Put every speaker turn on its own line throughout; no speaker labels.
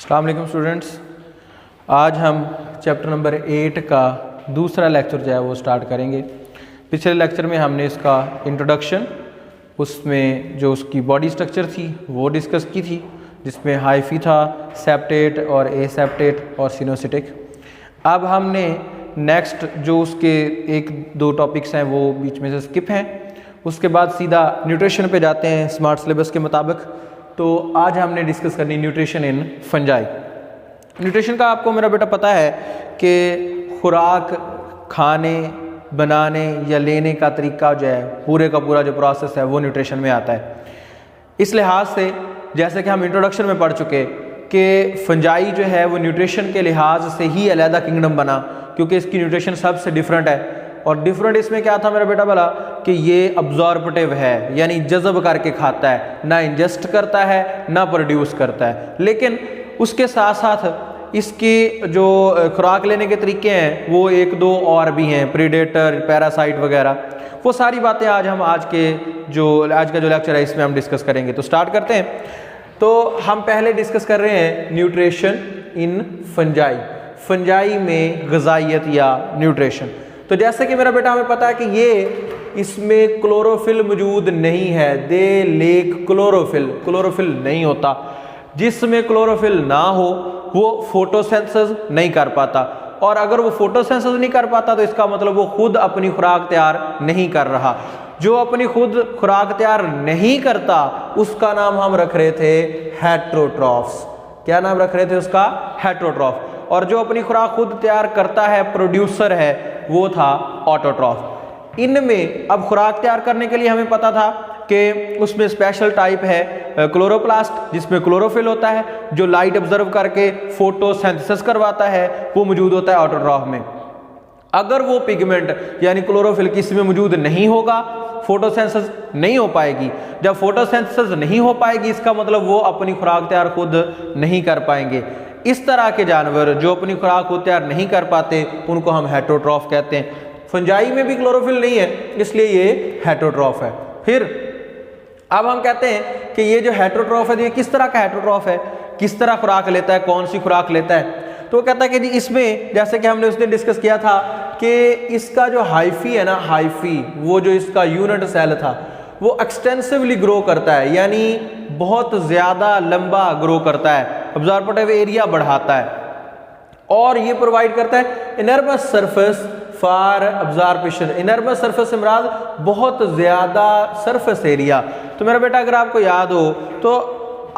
अस्सलाम वालेकुम स्टूडेंट्स, आज हम चैप्टर नंबर 8 का दूसरा लेक्चर जो है वो स्टार्ट करेंगे। पिछले लेक्चर में हमने इसका इंट्रोडक्शन, उसमें जो उसकी बॉडी स्ट्रक्चर थी वो डिस्कस की थी, जिसमें हाइफी था, सेप्टेट और एसेप्टेट और सिनोसिटिक। अब हमने नेक्स्ट जो उसके एक दो टॉपिक्स हैं वो बीच में से स्किप हैं, उसके बाद सीधा न्यूट्रिशन पे जाते हैं स्मार्ट सिलेबस के मुताबिक। तो आज हमने डिस्कस करनी न्यूट्रिशन इन फंजाई। न्यूट्रिशन का आपको मेरा बेटा पता है कि खुराक खाने, बनाने या लेने का तरीका जो है, पूरे का पूरा जो प्रोसेस है वो न्यूट्रिशन में आता है। इस लिहाज से जैसे कि हम इंट्रोडक्शन में पढ़ चुके कि फंजाई जो है वो न्यूट्रिशन के लिहाज से ही अलहदा किंगडम बना, क्योंकि इसकी न्यूट्रिशन सबसे डिफरेंट है। और डिफरेंट इसमें क्या था मेरा बेटा बोला कि ये अब्जॉर्बटिव है, यानी जज़ब करके खाता है, ना इंजेस्ट करता है ना प्रोड्यूस करता है। लेकिन उसके साथ साथ इसकी जो खुराक लेने के तरीके हैं वो एक दो और भी हैं, प्रीडेटर, पैरासाइट वगैरह। वो सारी बातें आज का जो लेक्चर है इसमें हम डिस्कस करेंगे। तो स्टार्ट करते हैं। तो हम पहले डिस्कस कर रहे हैं न्यूट्रिशन इन फंजाई, फंजाई में ग़िज़ाइयत या न्यूट्रिशन। तो जैसे कि मेरा बेटा हमें पता है कि ये इसमें क्लोरोफिल मौजूद नहीं है, दे लेक क्लोरोफिल नहीं होता। जिसमें क्लोरोफिल ना हो वो फोटोसिंथेसिस नहीं कर पाता, और अगर वो फोटोसिंथेसिस नहीं कर पाता तो इसका मतलब वो खुद अपनी खुराक तैयार नहीं कर रहा। जो अपनी खुद खुराक तैयार नहीं करता उसका नाम हम रख रहे थे हेट्रोट्रॉफ्स। क्या नाम रख रहे थे उसका? हेट्रोट्रॉफ। और जो अपनी खुराक खुद तैयार करता है, प्रोड्यूसर है, वो था ऑटोट्रॉफ। इनमें अब खुराक तैयार करने के लिए हमें पता था कि उसमें स्पेशल टाइप है क्लोरोप्लास्ट, जिसमें क्लोरोफिल होता है, जो लाइट ऑब्जर्व करके फोटोसिंथेसिस करवाता है, वो मौजूद होता है ऑटोट्रॉफ में। अगर वो पिगमेंट यानी क्लोरोफिल किसी में मौजूद नहीं होगा, फोटोसिंथेसिस नहीं हो पाएगी। जब फोटोसिंथेसिस नहीं हो पाएगी इसका मतलब वो अपनी खुराक तैयार खुद नहीं कर पाएंगे। इस तरह के जानवर जो अपनी खुराक को तैयार नहीं कर पाते उनको हम हेट्रोट्रॉफ कहते हैं। फंजाई में भी क्लोरोफिल नहीं है, इसलिए ये हेट्रोट्रॉफ है। फिर अब हम कहते हैं कि ये जो हेट्रोट्रॉफ है ये किस तरह का हेट्रोट्रॉफ है, किस तरह खुराक लेता है, कौन सी खुराक लेता है। तो वो कहता है कि जी इसमें जैसे कि हमने उस दिन डिस्कस किया था कि इसका जो हाइफी है ना, हाइफी वो जो इसका यूनिट सेल था वो एक्सटेंसिवली ग्रो करता है, यानी बहुत ज़्यादा लंबा ग्रो करता है, अब्जॉर्बटिव एरिया बढ़ाता है, और ये प्रोवाइड करता है इनर्वस सरफेस फॉर अब्जॉर्प्शन। इनर्वस सरफेस से मुराद बहुत ज़्यादा सरफेस एरिया। तो मेरा बेटा अगर आपको याद हो तो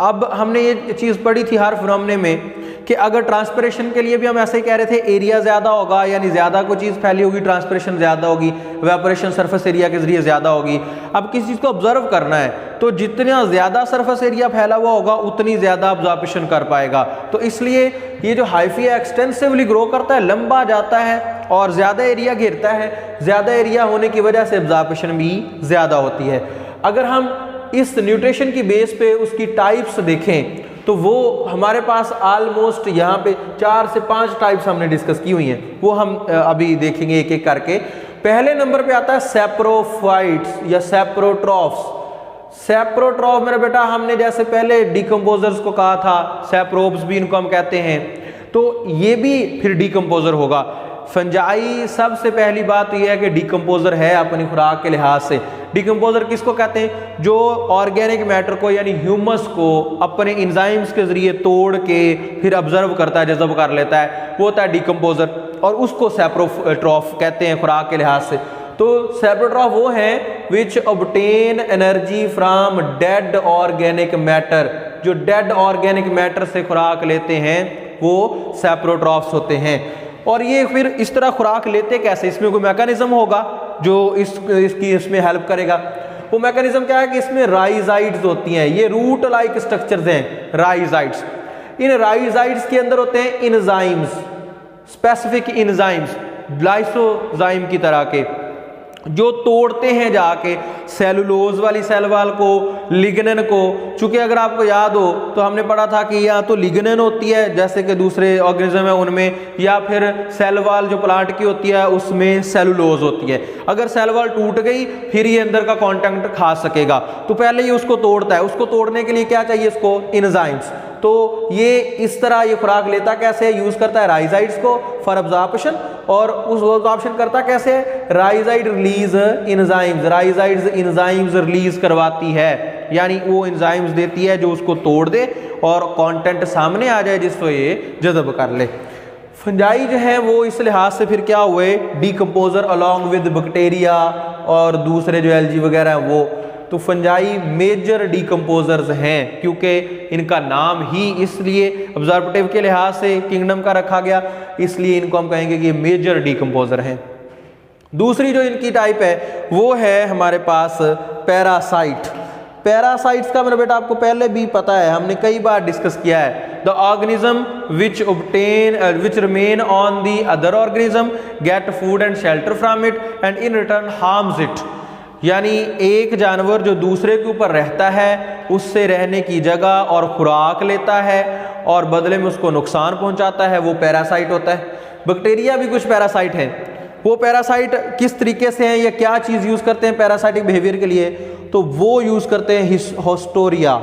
अब हमने ये चीज़ पढ़ी थी हर फिनोमेने में कि अगर ट्रांसपिरेशन के लिए भी हम ऐसे ही कह रहे थे, एरिया ज़्यादा होगा यानी ज़्यादा कोई चीज़ फैली होगी, ट्रांसपिरेशन ज़्यादा होगी, इवेपोरेशन सरफेस एरिया के जरिए ज़्यादा होगी। अब किसी चीज़ को ऑब्जर्व करना है तो जितना ज़्यादा सरफेस एरिया फैला हुआ होगा उतनी ज़्यादा ऑब्जॉर्प्शन कर पाएगा। तो इसलिए ये जो हाइफी है एक्सटेंसिवली ग्रो करता है, लंबा जाता है और ज़्यादा एरिया घेरता है। ज़्यादा एरिया होने की वजह से ऑब्जॉर्प्शन भी ज़्यादा होती है। अगर हम इस न्यूट्रिशन की बेस पे उसकी टाइप्स देखें तो वो हमारे पास ऑलमोस्ट यहाँ पे 4 से 5 टाइप्स हमने डिस्कस की हुई हैं, वो हम अभी देखेंगे एक एक करके। पहले नंबर पे आता है सैप्रोफाइट्स या सैप्रोट्रॉफ्स। सैप्रोट्रॉफ मेरा बेटा हमने जैसे पहले डिकम्पोजर्स को कहा था, सैप्रोब्स भी इनको हम कहते हैं, तो ये भी फिर डिकम्पोजर होगा। फंजाई सबसे पहली बात यह है कि डिकम्पोजर है अपनी खुराक के लिहाज से। डिकम्पोजर किसको कहते हैं? जो ऑर्गेनिक मैटर को यानी ह्यूमस को अपने एंजाइम्स के जरिए तोड़ के फिर ऑब्जर्व करता है, जज़ब कर लेता है, वो होता है डिकम्पोजर, और उसको सैप्रोट्रॉफ कहते हैं खुराक के लिहाज से। तो सैप्रोट्रॉफ वो हैं which obtain energy from dead organic matter. जो डेड ऑर्गेनिक मैटर से खुराक लेते हैं वो सैप्रोट्रॉफ्स होते हैं। और ये फिर इस तरह खुराक लेते कैसे? इसमें कोई मैकेनिज्म होगा जो इसकी इसमें हेल्प करेगा। वो मैकेनिज्म क्या है कि इसमें राइजाइड्स होती हैं, ये रूट लाइक स्ट्रक्चर्स हैं राइजाइड्स। इन राइजाइड्स के अंदर होते हैं एंजाइम्स, स्पेसिफिक एंजाइम्स, लाइसोजाइम की तरह के, जो तोड़ते हैं जाके सेलुलोज वाली सेल वाल को, लिग्नन को। चूंकि अगर आपको याद हो तो हमने पढ़ा था कि या तो लिग्नन होती है जैसे कि दूसरे ऑर्गेनिज्म है उनमें, या फिर सेल वाल जो प्लांट की होती है उसमें सेलुलोज होती है। अगर सेल वाल टूट गई फिर ये अंदर का कॉन्टेंट खा सकेगा, तो पहले ये उसको तोड़ता है। उसको तोड़ने के लिए क्या चाहिए इसको? एंजाइम्स। तो ये इस तरह ये खुराक लेता कैसे है, यूज करता है राइजाइड्स को फॉर अब्जॉर्प्शन, और उस अब्जॉर्प्शन करता कैसे है, राइजाइड रिलीज एंजाइम्स, राइजाइड्स एंजाइम्स रिलीज करवाती है, यानी वो एंजाइम्स देती है जो उसको तोड़ दे और कंटेंट सामने आ जाए जिसको ये जज़ब कर ले। फंजाई जो है वो इस लिहाज से फिर क्या हुए, डीकम्पोजर अलॉन्ग विद बैक्टीरिया और दूसरे जो एल्गी वगैरह हैं वो, तो फंजाई मेजर डीकम्पोजर्स हैं क्योंकि इनका नाम ही इसलिए ऑब्जर्वेटिव के लिहाज से किंगडम का रखा गया, इसलिए इनको हम कहेंगे कि ये मेजर डीकम्पोजर हैं। दूसरी जो इनकी टाइप है वो है हमारे पास पैरासाइट। पैरासाइट्स का मेरा बेटा आपको पहले भी पता है, हमने कई बार डिस्कस किया है। The organism which remain on the other organism get food and shelter from it and in return harms it, यानी एक जानवर जो दूसरे के ऊपर रहता है उससे रहने की जगह और खुराक लेता है और बदले में उसको नुकसान पहुंचाता है, वो पैरासाइट होता है। बैक्टीरिया भी कुछ पैरासाइट हैं। वो पैरासाइट किस तरीके से हैं या क्या चीज़ यूज़ करते हैं पैरासाइटिक बिहेवियर के लिए, तो वो यूज़ करते हैं होस्टोरिया।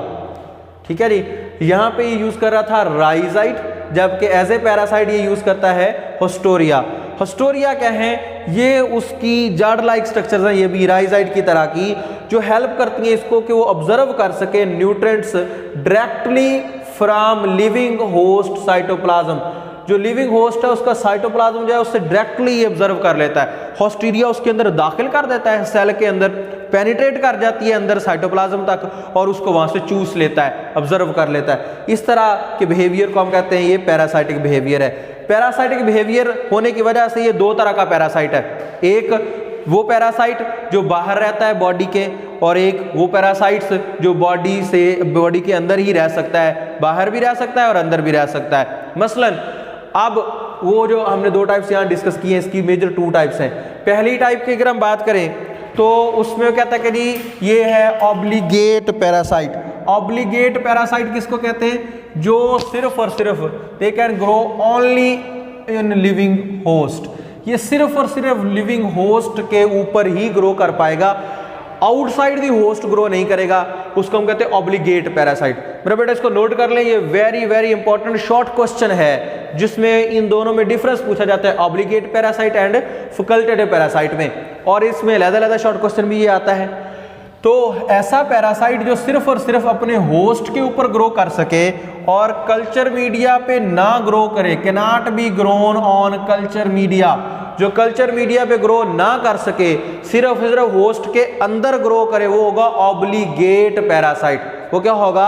ठीक है जी, यहाँ पे ये यूज़ कर रहा था राइजाइट, जबकि एज ए पैरासाइट ये यूज़ करता है होस्टोरिया। होस्टोरिया क्या है, ये उसकी जार्ड लाइक स्ट्रक्चर्स हैं, ये भी राइजाइट की तरह की, जो हेल्प करती हैं इसको कि वो ऑब्जर्व कर सके nutrients directly from living host cytoplasm. जो लिविंग होस्ट है उसका साइटोप्लाज्म जो है उससे डायरेक्टली ऑब्जर्व कर लेता है। होस्टीरिया उसके अंदर दाखिल कर देता है, सेल के अंदर पेनिट्रेट कर जाती है अंदर साइटोप्लाज्म तक और उसको वहां से चूस लेता है, ऑब्जर्व कर लेता है। इस तरह के बिहेवियर को हम कहते हैं ये पैरासाइटिक बिहेवियर है। पैरासाइटिक बिहेवियर होने की वजह से ये दो तरह का पैरासाइट है, एक वो पैरासाइट जो बाहर रहता है बॉडी के, और एक वो पैरासाइट्स जो बॉडी के अंदर ही रह सकता है, बाहर भी रह सकता है और अंदर भी रह सकता है। मसलन अब वो जो हमने दो टाइप्स यहाँ डिस्कस किए हैं, इसकी मेजर 2 टाइप्स हैं। पहली टाइप की अगर हम बात करें तो उसमें कहता है कि जी ये है ऑब्लिगेट पैरासाइट। ऑब्लिगेट पैरासाइट किसको कहते हैं, जो सिर्फ और सिर्फ दे can grow only in living host, ये सिर्फ और सिर्फ लिविंग होस्ट के ऊपर ही ग्रो कर पाएगा, आउटसाइड दी होस्ट ग्रो नहीं करेगा, उसको हम कहते हैं ऑब्लिगेट पैरासाइट। मेरा बेटा इसको नोट कर लें, ये very very important short question है जिसमें इन दोनों में डिफरेंस पूछा जाता है, obligate parasite and facultative parasite में, और इसमें अलग-अलग शॉर्ट क्वेश्चन भी ये आता है। तो ऐसा पैरासाइट जो सिर्फ और सिर्फ अपने होस्ट के ऊपर ग्रो कर सके और कल्चर मीडिया पे ना ग्रो करे, can not be grown on culture media, जो कल्चर मीडिया पे ग्रो ना कर सके, सिर्फ होस्ट के अंदर ग्रो करे, वो होगा ऑब्लिगेट पैरासाइट। वो क्या होगा,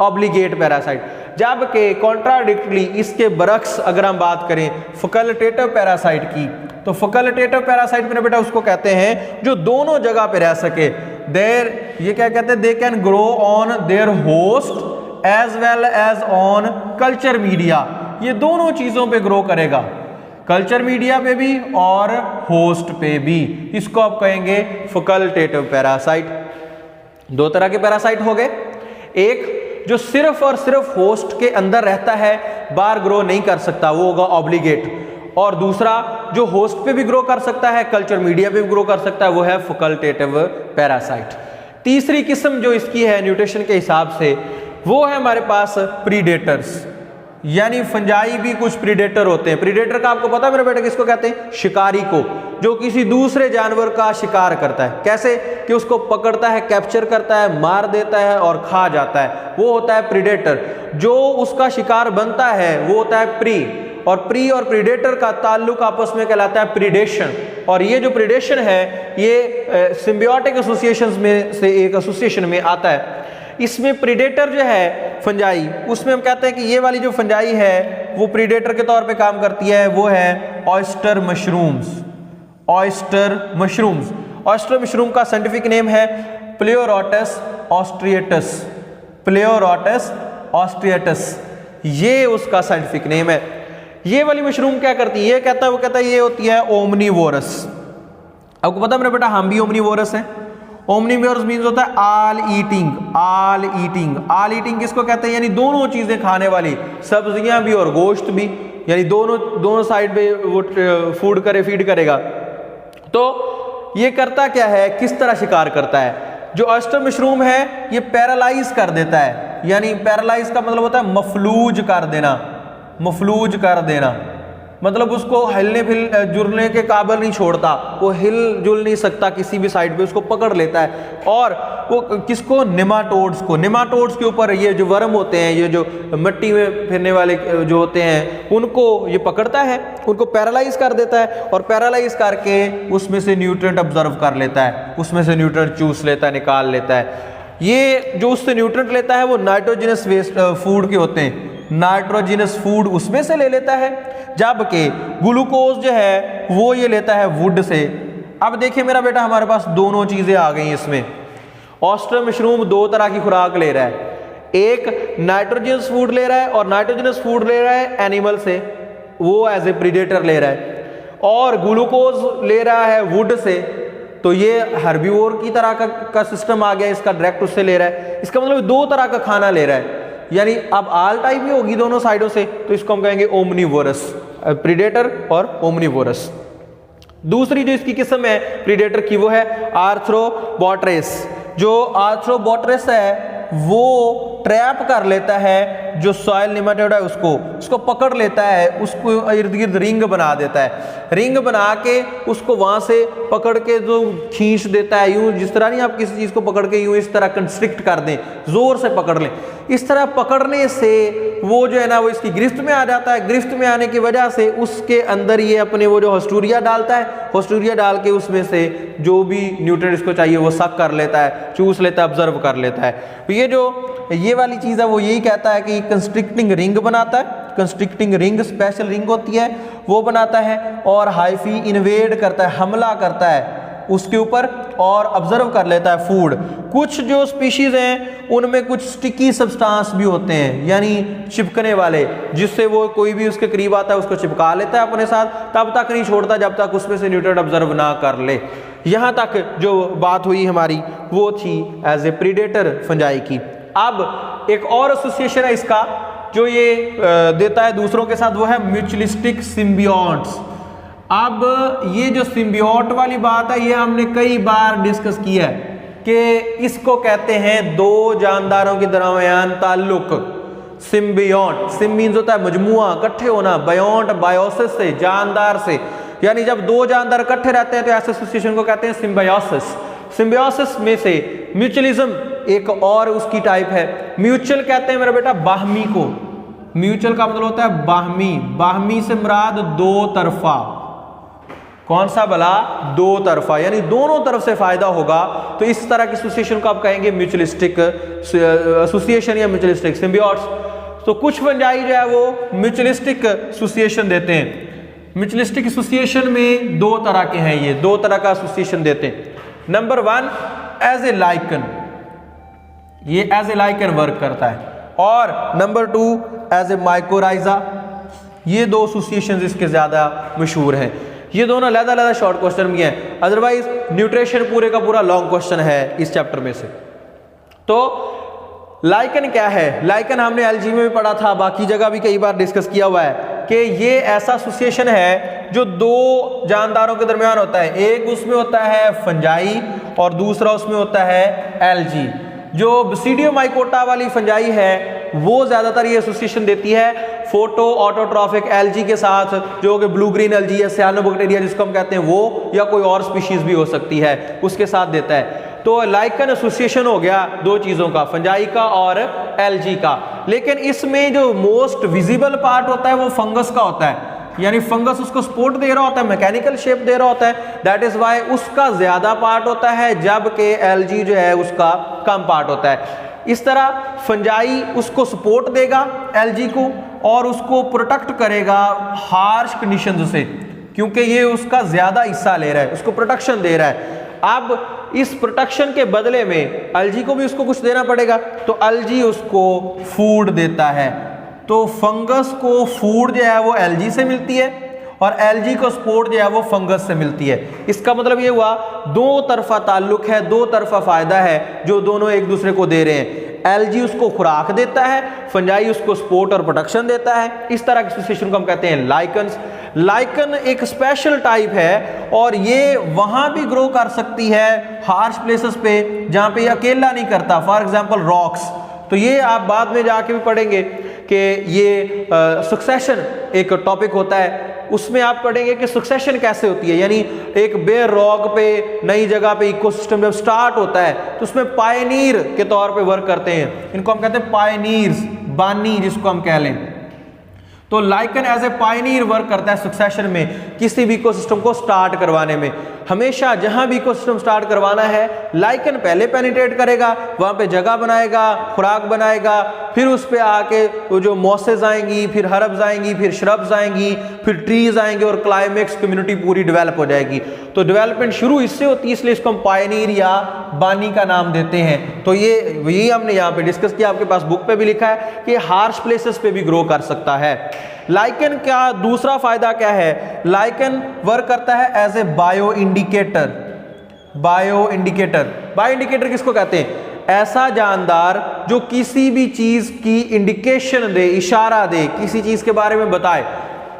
ऑब्लिगेट पैरासाइट। जबकि कॉन्ट्राडिक्टली इसके बरक्स अगर हम बात करें फैकल्टेटिव पैरासाइट की, तो फैकल्टेटिव पैरासाइट में बेटा उसको कहते हैं जो दोनों जगह पे रह सके। ये क्या कहते हैं, they can grow on their host as well as on culture media, ये दोनों चीजों पे ग्रो करेगा, कल्चर मीडिया पे भी और होस्ट पे भी। इसको आप कहेंगे फैकल्टेटिव पैरासाइट। दो तरह के पैरासाइट हो गए, एक जो सिर्फ और सिर्फ होस्ट के अंदर रहता है, बाहर ग्रो नहीं कर सकता, वो होगा ऑब्लिगेट, और दूसरा जो होस्ट पे भी ग्रो कर सकता है, कल्चर मीडिया पे भी ग्रो कर सकता है, वो है फैकल्टेटिव पैरासाइट। तीसरी किस्म जो इसकी है न्यूट्रिशन के हिसाब से, वो है हमारे पास प्रीडेटर्स, यानी फंजाई भी कुछ प्रीडेटर होते हैं। प्रीडेटर का आपको पता है मेरे बेटे किसको कहते हैं, शिकारी को, जो किसी दूसरे जानवर का शिकार करता है। कैसे कि उसको पकड़ता है, कैप्चर करता है, मार देता है और खा जाता है, वो होता है प्रीडेटर। जो उसका शिकार बनता है वो होता है प्री, और प्री और प्रीडेटर का ताल्लुक आपस में कहलाता है प्रीडेशन। और ये जो प्रीडेशन है ये सिम्बियोटिक एसोसिएशंस में से एक एसोसिएशन में आता है। इसमें प्रीडेटर जो है फंजाई, उसमें हम कहते हैं कि ये वाली जो फंजाई है वो प्रीडेटर के तौर पे काम करती है, वो है oyster mushrooms. Oyster mushrooms, oyster mushroom का साइंटिफिक नेम है प्लेरोटस ऑस्ट्रिएटस। प्लेरोटस ऑस्ट्रिएटस ये उसका साइंटिफिक नेम है। ये वाली मशरूम क्या करती है, वो कहता है ये होती है ओमनीवोरस। आपको पता है मेरा बेटा हम भी ओमनीवोरस हैं। ओमनीवोरस मीन्स होता है all eating. All eating, all eating किसको कहते हैं, यानी दोनों चीजें खाने वाली, सब्जियां भी और गोश्त भी, यानी दोनों साइड पे वो फीड करेगा। तो ये करता क्या है, किस तरह शिकार करता है, जो ऑयस्टर मशरूम है ये पैरालाइज कर देता है, यानी पैरालाइज का मतलब होता है मफलूज कर देना, मफलूज कर देना, मतलब उसको हिलने जुलने के काबिल नहीं छोड़ता, वो हिल जुल नहीं सकता किसी भी साइड पे, उसको पकड़ लेता है। और वो किसको, नेमाटोड्स को, नेमाटोड्स के ऊपर ये जो वर्म होते हैं, ये जो मिट्टी में फिरने वाले जो होते हैं, उनको ये पकड़ता है, उनको पैरालाइज कर देता है और पैरालाइज करके उसमें से न्यूट्रिएंट ऑब्जर्व कर लेता है, उसमें से न्यूट्रिएंट चूस लेता है, निकाल लेता है। ये जो उससे न्यूट्रिएंट लेता है वो नाइट्रोजनस वेस्ट फूड के होते हैं, नाइट्रोजनस फूड उसमें से ले लेता है, जबकि ग्लूकोज जो है वो ये लेता है वुड से। अब देखिए मेरा बेटा, हमारे पास दोनों चीजें आ गई इसमें। ऑयस्टर मशरूम दो तरह की खुराक ले रहा है, एक नाइट्रोजनस फूड ले रहा है और नाइट्रोजनस फूड ले रहा है एनिमल से, वो एज ए प्रीडेटर ले रहा है, और ग्लूकोज ले रहा है वुड से, तो ये हर्बीवोर की तरह का सिस्टम आ गया, इसका डायरेक्ट उससे ले रहा है। इसका मतलब दो तरह का खाना ले रहा है, यानी अब आल टाइप ही होगी दोनों साइडों से, तो इसको हम कहेंगे ओमनीवोरस, प्रीडेटर और ओमनीवोरस। दूसरी जो इसकी किस्म है प्रीडेटर की वो है आर्थ्रोबोट्रेस। जो आर्थ्रोबोट्रेस है वो ट्रैप कर लेता है जो सॉइल निमेटोड है उसको पकड़ लेता है, उसको इर्द गिर्द रिंग बना देता है, रिंग बना के उसको वहां से पकड़ के जो खींच देता है, यूं जिस तरह नहीं आप किसी चीज को पकड़ के यूं इस तरह कंस्ट्रिक्ट कर दें, जोर से पकड़ लें, इस तरह पकड़ने से वो जो है ना वो इसकी गिरफ्त में आ जाता है। गिरफ्त में आने की वजह से उसके अंदर ये अपने वो जो हॉस्टूरिया डालता है, हॉस्टूरिया डाल के उसमें से जो भी न्यूट्रिएंट्स को चाहिए वो सक कर लेता है, चूस लेता है, ऑब्जर्व कर लेता है। तो ये वाली चीज़ है वो यही कहता है कि कंस्ट्रिक्टिंग रिंग बनाता है, कंस्ट्रिक्टिंग रिंग स्पेशल रिंग होती है वो बनाता है, और हाइफी इन्वेड करता है, हमला करता है उसके ऊपर और ऑब्जर्व कर लेता है फूड। कुछ जो स्पीशीज हैं उनमें कुछ स्टिकी सब्सटेंस भी होते हैं, यानी चिपकने वाले, जिससे वो कोई भी उसके करीब आता है उसको चिपका लेता है अपने साथ, तब तक नहीं छोड़ता जब तक उसमें से न्यूट्रिएंट ऑब्जर्व ना कर ले। यहाँ तक जो बात हुई हमारी वो थी एज ए प्रीडेटर फंजाई की। अब एक और एसोसिएशन है इसका जो ये देता है दूसरों के साथ, वो है म्यूचुअलिस्टिक सिम्बियोट्स। अब ये जो सिम्बियोट वाली बात है ये हमने कई बार डिस्कस किया है कि इसको कहते हैं दो जानदारों के दरमियान ताल्लुक, सिम्बियोट। सिम मीन्स होता है मजमुआ, इकट्ठे होना, बायोट बायोसिस से, जानदार से, यानी जब दो जानदार इकट्ठे रहते हैं तो ऐसे एसोसिएशन को कहते हैं सिम्बायोसिस। सिम्बायोसिस में से म्यूचुअलिज्म एक और उसकी टाइप है। म्यूचुअल कहते हैं मेरा बेटा बाहमी को, म्यूचुअल का मतलब होता है बाहमी, बाहमी से मुराद दो तरफा, कौन सा भला, दो तरफा, यानी दोनों तरफ से फायदा होगा, तो इस तरह की एसोसिएशन को आप कहेंगे म्यूचुअलिस्टिक एसोसिएशन या म्यूचुअलिस्टिक सिम्बियोट्स। तो कुछ फंजाई जो है वो म्यूचुअलिस्टिक एसोसिएशन देते हैं। म्यूचुअलिस्टिक एसोसिएशन में दो तरह के हैं, ये दो तरह का एसोसिएशन देते हैं। Number one as a lichen, ये एज ए लाइकन वर्क करता है, और number two as a mycorrhiza. ये दो एसोसिएशन इसके ज्यादा मशहूर हैं। ये दोनों अलग-अलग शॉर्ट क्वेश्चन भी हैं, अदरवाइज न्यूट्रिशन पूरे का पूरा लॉन्ग क्वेश्चन है इस चैप्टर में से। तो लाइकन क्या है, लाइकन हमने एलजी में भी पढ़ा था, बाकी जगह भी कई बार डिस्कस किया हुआ है कि ये ऐसा एसोसिएशन है जो दो जानदारों के दरमियान होता है। एक उसमें होता है फंजाई और दूसरा उसमें होता है एलजी। जो बसीडियोमाइकोटा वाली फंजाई है वो ज्यादातर ये एसोसिएशन देती है फोटो ऑटोट्रॉफिक एलजी के साथ, जो कि ब्लू ग्रीन एलजी है, साइनोबैक्टीरिया जिसको हम कहते हैं वो, या कोई और स्पीशीज भी हो सकती है, उसके साथ देता है। तो लाइकन एसोसिएशन हो गया दो चीजों का, फंजाई का और एलजी का। लेकिन इसमें जो मोस्ट विजिबल पार्ट होता है वो फंगस का होता है, यानी फंगस उसको सपोर्ट दे रहा होता है, मैकेनिकल शेप दे रहा होता है, दैट इज वाई उसका ज्यादा पार्ट होता है, जबकि एलजी जो है उसका कम पार्ट होता है। इस तरह फंजाई उसको सपोर्ट देगा एलजी को और उसको प्रोटेक्ट करेगा हार्श कंडीशन से, क्योंकि ये उसका ज्यादा हिस्सा ले रहा है, उसको प्रोटेक्शन दे रहा है। अब इस प्रोटेक्शन के बदले में एलजी को भी उसको कुछ देना पड़ेगा, तो एलजी उसको फूड देता है। तो फंगस को फूड जो है वो एलजी से मिलती है और एलजी को सपोर्ट जो है वो फंगस से मिलती है। इसका मतलब ये हुआ दो तरफा ताल्लुक है, दो तरफा फायदा है जो दोनों एक दूसरे को दे रहे हैं। एलजी उसको खुराक देता है, फंजाई उसको सपोर्ट और प्रोटेक्शन देता है। इस तरह के एसोसिएशन को हम कहते हैं लाइकन्स। लाइकन एक स्पेशल टाइप है और ये वहां भी ग्रो कर सकती है हार्श प्लेसेस पे जहां पे ये अकेला नहीं करता। फॉर एग्जांपल रॉक्स, तो ये आप बाद में जाके भी पढ़ेंगे कि ये सक्सेशन एक टॉपिक होता है, उसमें आप पढ़ेंगे कि सक्सेशन कैसे होती है। यानी एक बेयर रॉक पे नई जगह पे इकोसिस्टम जब स्टार्ट होता है तो उसमें पायनीर के तौर पे वर्क करते हैं, इनको हम कहते हैं पायनीर्स, बानी जिसको हम कह लें। तो lichen as a Pioneer work करता है सक्सेशन में, किसी भी इकोसिस्टम को स्टार्ट करवाने में। हमेशा जहां भी इकोसिस्टम स्टार्ट करवाना है लाइकन पहले पेनिट्रेट करेगा, वहां पे जगह बनाएगा, खुराक बनाएगा, फिर उस पे आके वो जो मॉसेज आएंगी, फिर हर्ब्स आएंगी, फिर श्रब्स आएंगी, फिर ट्रीज आएंगे और क्लाइमेक्स कम्युनिटी पूरी डेवलप हो जाएगी। तो डेवलपमेंट शुरू इससे होती है, इसलिए इसको हम पायनीर या बानी का नाम देते हैं। तो ये यही हमने यहाँ पे डिस्कस किया, आपके पास बुक पे भी लिखा है कि हार्श प्लेसेस पे भी ग्रो कर सकता है। लाइकन का दूसरा फायदा क्या है, लाइकन वर्क करता है as a bio indicator. Bio indicator, bio indicator किसको कहते हैं? ऐसा जानदार जो किसी भी चीज की इंडिकेशन दे, इशारा दे, किसी चीज के बारे में बताए।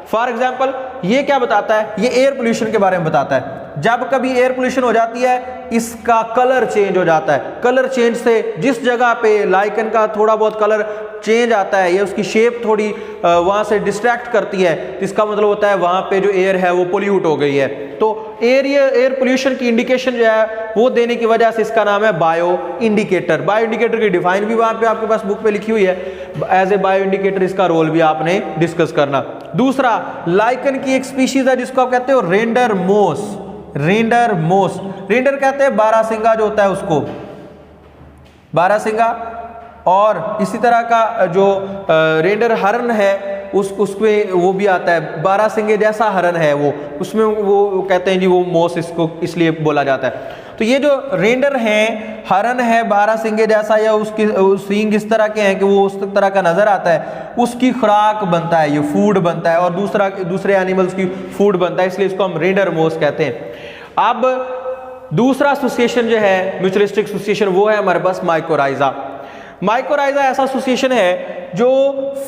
फॉर एग्जाम्पल ये क्या बताता है, ये एयर पोल्यूशन के बारे में बताता है। जब कभी एयर पोल्यूशन हो जाती है इसका कलर चेंज हो जाता है, कलर चेंज से जिस जगह पे लाइकन का थोड़ा बहुत कलर चेंज आता है या उसकी शेप थोड़ी वहां से डिस्ट्रैक्ट करती है, तो इसका मतलब होता है वहां पे जो एयर है वो पोल्यूट हो गई है। तो एयर पोल्यूशन की इंडिकेशन जो है वो देने की वजह से इसका नाम है बायो इंडिकेटर। बायो इंडिकेटर की डिफाइन भी वहां पे आपके पास बुक पे लिखी हुई है, एज ए बायो इंडिकेटर इसका रोल भी आपने डिस्कस करना। दूसरा, लाइकन की एक स्पीशीज है जिसको आप कहते हो रेंडर मोस। रेंडर मोस, रेंडर कहते हैं बारहसिंगा जो होता है उसको, बारहसिंगा। और इसी तरह का जो रेंडर हरन है उसमें वो भी आता है, बारहसिंगे जैसा हरन है वो, उसमें वो कहते हैं जी वो मोस इसको इसलिए बोला जाता है। तो ये जो रेंडर हैं, हरन है बारहसिंगे जैसा या उसकी सींग इस तरह के हैं कि वो उस तरह का नजर आता है, उसकी खुराक बनता है, ये फूड बनता है और दूसरे एनिमल्स की फूड बनता है, इसलिए इसको हम रेंडर मोस कहते हैं। अब दूसरा एसोसिएशन जो है म्यूचुअलिस्टिक एसोसिएशन, वो है हमारे पास माइकोराइजा। माइकोराइजा ऐसा एसोसिएशन है जो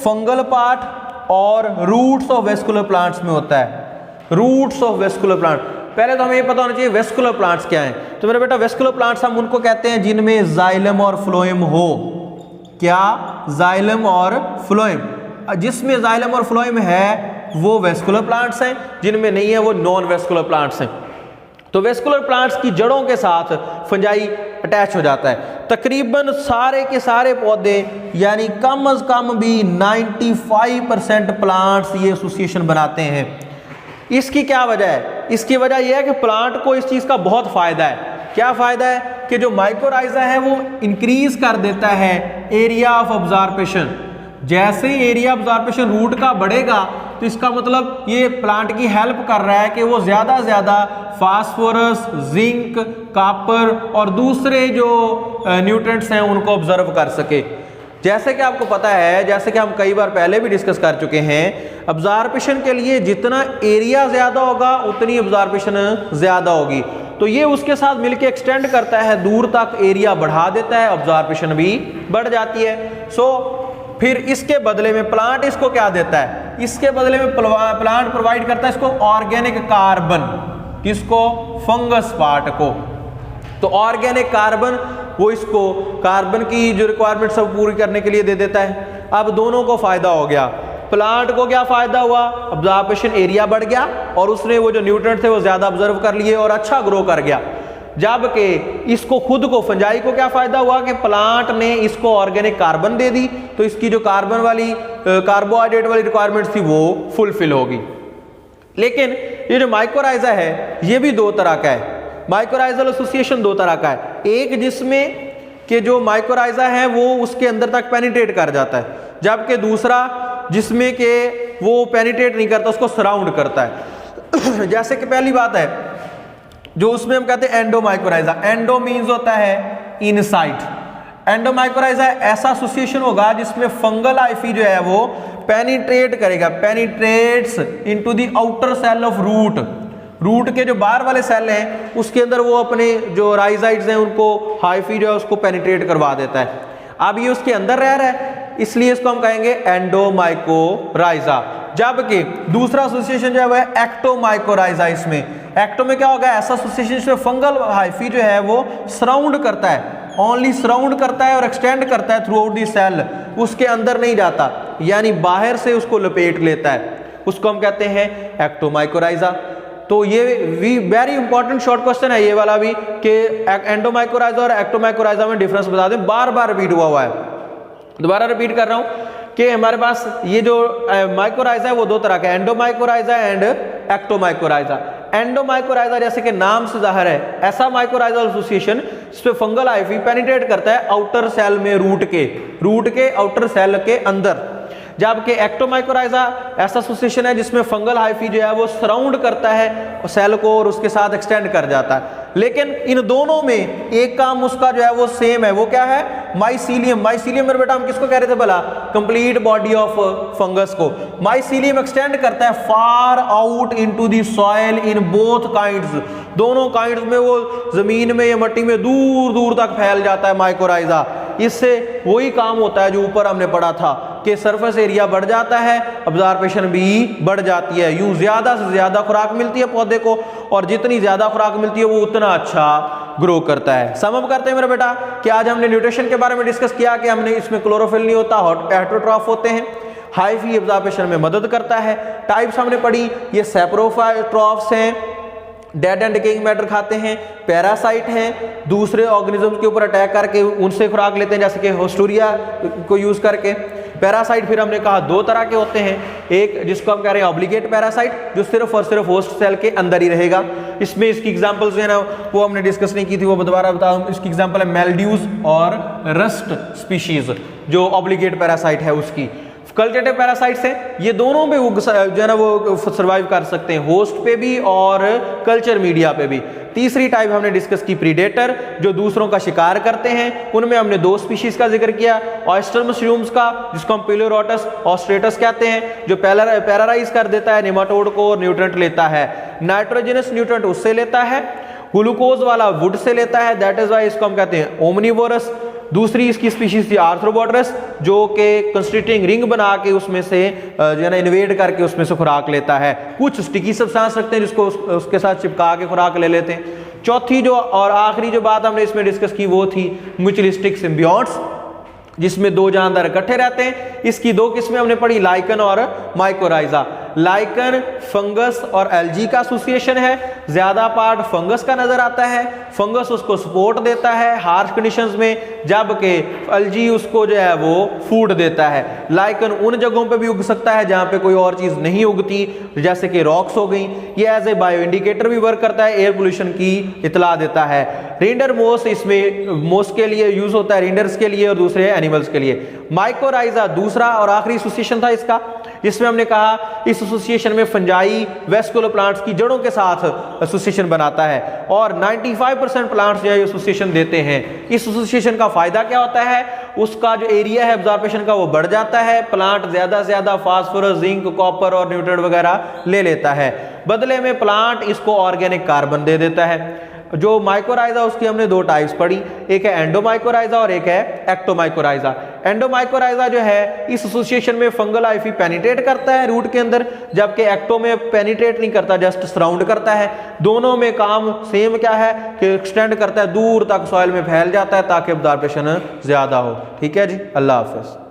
फंगल पार्ट और रूट्स ऑफ वेस्कुलर प्लांट्स में होता है। रूट्स ऑफ वेस्कुलर प्लांट, पहले तो हमें ये पता होना चाहिए वेस्कुलर प्लांट्स क्या हैं। तो मेरा बेटा वेस्कुलर प्लांट्स हम उनको कहते हैं जिनमें जाइलम और फ्लोएम हो। क्या? जाइलम और फ्लोएम। जिसमें जाइलम और फ्लोएम है वो वेस्कुलर प्लांट्स हैं, जिनमें नहीं है वो नॉन वेस्कुलर प्लांट्स हैं। तो वेस्कुलर प्लांट्स की जड़ों के साथ फंजाई अटैच हो जाता है। तकरीबन सारे के सारे पौधे यानी कम अज कम भी 95% प्लांट्स ये एसोसिएशन बनाते हैं। इसकी क्या वजह है? इसकी वजह यह है कि प्लांट को इस चीज का बहुत फायदा है। क्या फायदा है? कि जो माइकोराइजा है वो इंक्रीज कर देता है एरिया ऑफ ऑब्जर्वेशन। जैसे ही एरिया ऑब्जर्वेशन रूट का बढ़ेगा तो इसका मतलब ये प्लांट की हेल्प कर रहा है कि वो ज्यादा से ज्यादा फास्फोरस, जिंक, कॉपर और दूसरे जो न्यूट्रिएंट्स हैं उनको ऑब्जर्व कर सके। जैसे कि आपको पता है, जैसे कि हम कई बार पहले भी डिस्कस कर चुके हैं, ऑब्जर्वेशन के लिए जितना एरिया ज्यादा होगा उतनी ऑब्जर्वेशन ज्यादा होगी। तो ये उसके साथ मिलकर एक्सटेंड करता है, दूर तक एरिया बढ़ा देता है, ऑब्जर्वेशन भी बढ़ जाती है। फिर इसके बदले में प्लांट इसको क्या देता है? इसके बदले में प्लांट प्रोवाइड करता है इसको ऑर्गेनिक कार्बन। किसको? फंगस पार्ट को। तो ऑर्गेनिक कार्बन वो इसको कार्बन की जो रिक्वायरमेंट सब पूरी करने के लिए दे देता है। अब दोनों को फायदा हो गया। प्लांट को क्या फायदा हुआ? ऑब्जर्वेशन एरिया बढ़ गया और उसने वो जो न्यूट्रिएंट थे वो ज्यादा ऑब्जर्व कर लिए और अच्छा ग्रो कर गया। जबकि इसको खुद को फंजाई को क्या फायदा हुआ कि प्लांट ने इसको ऑर्गेनिक कार्बन दे दी, तो इसकी जो कार्बन वाली कार्बोहाइड्रेट वाली रिक्वायरमेंट थी वो फुलफिल होगी। लेकिन ये जो माइकोराइजा है ये भी दो तरह का है। माइकोराइजल एसोसिएशन दो तरह का है। एक जिसमें कि जो माइकोराइजा है वो उसके अंदर तक पेनिट्रेट कर जाता है, जबकि दूसरा जिसमें कि वो पेनिट्रेट नहीं करता, उसको सराउंड करता है। जैसे कि पहली बात है जो उसमें हम कहते हैं एंडोमाइकोराइजा। एंडो मीन्स होता है इनसाइड। एंडोमाइकोराइजा ऐसा एसोसिएशन होगा जिसमें फंगल हाइफी जो है वो पेनिट्रेट करेगा, penetrates into the outer cell of root. Root के जो बाहर वाले सेल हैं उसके अंदर वो अपने जो राइजाइड्स हैं उनको हाइफी जो है उसको पेनिट्रेट करवा देता है। अब ये उसके अंदर रह रहा है इसलिए इसको हम कहेंगे एंडोमाइकोराइजा। जबकि दूसरा एसोसिएशन जो है वो है एक्टोमाइकोराइजा। इसमें एक्टो में क्या होगा? ऐसा एसोसिएशन जिसमें फंगल हाइफी जो है वो सराउंड करता है, ओनली सराउंड करता है और एक्सटेंड करता है थ्रू आउट दी सेल, उसके अंदर नहीं जाता, यानी बाहर से उसको लपेट लेता है, उसको हम कहते हैं एक्टोमाइकोराइजा। तो ये वेरी इंपॉर्टेंट शॉर्ट क्वेश्चन है ये वाला भी कि एंडोमाइकोराइजा और एक्टोमाइकोराइजा में डिफरेंस बता दें, बार बार रिपीट हुआ है। दोबारा रिपीट कर रहा हूं कि हमारे पास ये जो माइकोराइजा है वो दो तरह का, एंडोमाइकोराइजा एंड एक्टोमाइकोराइजा। एंडोमाइकोराइजा जैसे कि नाम से जाहिर है, ऐसा माइकोराइजल एसोसिएशन जिसपे फंगल हाइफी पेनिट्रेट करता है आउटर सेल में, रूट के आउटर सेल के अंदर, जबकि एक्टोमाइकोराइजा ऐसा एसोसिएशन है जिसमें फंगल हाइफी जो है वो सराउंड करता है सेल को और उसके साथ एक्सटेंड कर जाता है। लेकिन इन दोनों में एक काम उसका जो है वो सेम है, वो क्या है, माइसीलियम। माइसीलियम मेरे बेटा हम किसको कह रहे थे भला, कंप्लीट बॉडी ऑफ फंगस को। माइसीलियम एक्सटेंड करता है far out into the soil in both kinds, दोनों काइंड्स में वो जमीन में या मिट्टी में दूर दूर तक फैल जाता है माइकोराइजा। इससे वही काम होता है जो ऊपर हमने पढ़ा था कि सरफेस एरिया बढ़ जाता है, अब्जॉर्प्शन भी बढ़ जाती है, यूं ज्यादा से ज्यादा खुराक मिलती है पौधे को, और जितनी ज्यादा खुराक मिलती है वो उतना अच्छा ग्रो करता है। सम अप करते हैं मेरा बेटा कि आज हमने न्यूट्रिशन के बारे में डिस्कस किया कि हमने इसमें क्लोरोफिल नहीं होता, हेटेरोट्रॉफ होते हैं, हाइफी एब्जॉर्प्शन में मदद करता है। टाइप्स हमने पढ़ी, ये सैप्रोफाइट्रॉफ्स हैं, डेड एंड डिकेइंग मैटर खाते हैं, पैरासाइट हैं, दूसरे ऑर्गेनिजम्स के ऊपर अटैक करके उनसे खुराक लेते हैं, जैसे कि होस्टूरिया को यूज करके। पैरासाइट फिर हमने कहा दो तरह के होते हैं, एक जिसको हम कह रहे हैं ऑब्लिगेट पैरासाइट जो सिर्फ और सिर्फ होस्ट सेल के अंदर ही रहेगा। इसमें इसकी एग्जांपल्स है ना वो हमने डिस्कस नहीं की थी, वो दोबारा बताऊं। इसकी एग्जांपल है मेल्ड्यूज और रस्ट स्पीशीज जो ऑब्लिगेट पैरासाइट है उसकी। कल्चरेटिव पैरासाइट्स हैं, ये दोनों पे जो है ना वो सर्वाइव कर सकते हैं, होस्ट पे भी और कल्चर मीडिया पे भी। तीसरी टाइप हमने डिस्कस की प्रीडेटर जो दूसरों का शिकार करते हैं, उनमें हमने दो स्पीशीज का जिक्र किया, ऑयस्टर मशरूम्स का जिसको हम पिलोरोटस ऑस्ट्रेटस कहते हैं जो पैराराइज कर देता है नेमाटोड को और न्यूट्रेंट लेता है, नाइट्रोजनस न्यूट्रेंट उससे लेता है, ग्लूकोज वाला वुड से लेता है, दैट इज वाई इसको हम कहते हैं ओमनीवोरस। दूसरी इसकी स्पीशीज थी आर्थ्रोबोड्रस जो कि कंस्ट्रिक्टिंग रिंग बना के उसमें से जो है ना इन्वेड करके उसमें से खुराक लेता है। कुछ स्टिकी सब्सटेंस रखते हैं जिसको उसके साथ चिपका के खुराक ले लेते हैं। चौथी जो और आखिरी जो बात हमने इसमें डिस्कस की वो थी म्यूचुअलिस्टिक सिम्बियोट्स जिसमें दो जानदार इकट्ठे रहते हैं। इसकी दो किस्में हमने पढ़ी, लाइकन और माइकोराइजा। लाइकन फंगस और एल्गी का एसोसिएशन है, ज्यादा पार्ट फंगस का नजर आता है, फंगस उसको सपोर्ट देता है हार्श कंडीशंस में, जबकि एल्गी उसको जो है वो फूड देता है। लाइकन उन जगहों पे भी उग सकता है जहां पे कोई और चीज नहीं उगती, जैसे कि रॉक्स हो गई। ये एज ए बायो इंडिकेटर भी वर्क करता है, एयर पोल्यूशन की इतला देता है। रेंडर मोस इसमें मोस के लिए यूज होता है, रेंडर्स के लिए और दूसरे एनिमल्स के लिए। माइकोराइजा दूसरा और आखिरी एसोसिएशन था इसका, जिसमें हमने कहा इस एसोसिएशन में फंजाई वेस्कुलर प्लांट्स की जड़ों के साथ एसोसिएशन बनाता है और 95% प्लांट्स जो है एसोसिएशन देते हैं। इस एसोसिएशन का फायदा क्या होता है, उसका जो एरिया है एब्जॉर्प्शन का वो बढ़ जाता है, प्लांट ज्यादा से ज्यादा फास्फोरस, जिंक, कॉपर और न्यूट्रिएंट वगैरह ले लेता है, बदले में प्लांट इसको ऑर्गेनिक कार्बन दे देता है। जो माइकोराइजा उसकी हमने दो टाइप्स पढ़ी, एक है एंडोमाइकोराइजा और एक है एक्टोमाइकोराइजा। एंडोमाइकोराइजा जो है इस एसोसिएशन में फंगल हाइफी पेनिट्रेट करता है रूट के अंदर, जबकि एक्टो में पेनिट्रेट नहीं करता, जस्ट सराउंड करता है। दोनों में काम सेम क्या है कि एक्सटेंड करता है, दूर तक सॉइल में फैल जाता है ताकि एब्जॉर्प्शन ज्यादा हो। ठीक है जी, अल्लाह हाफिज।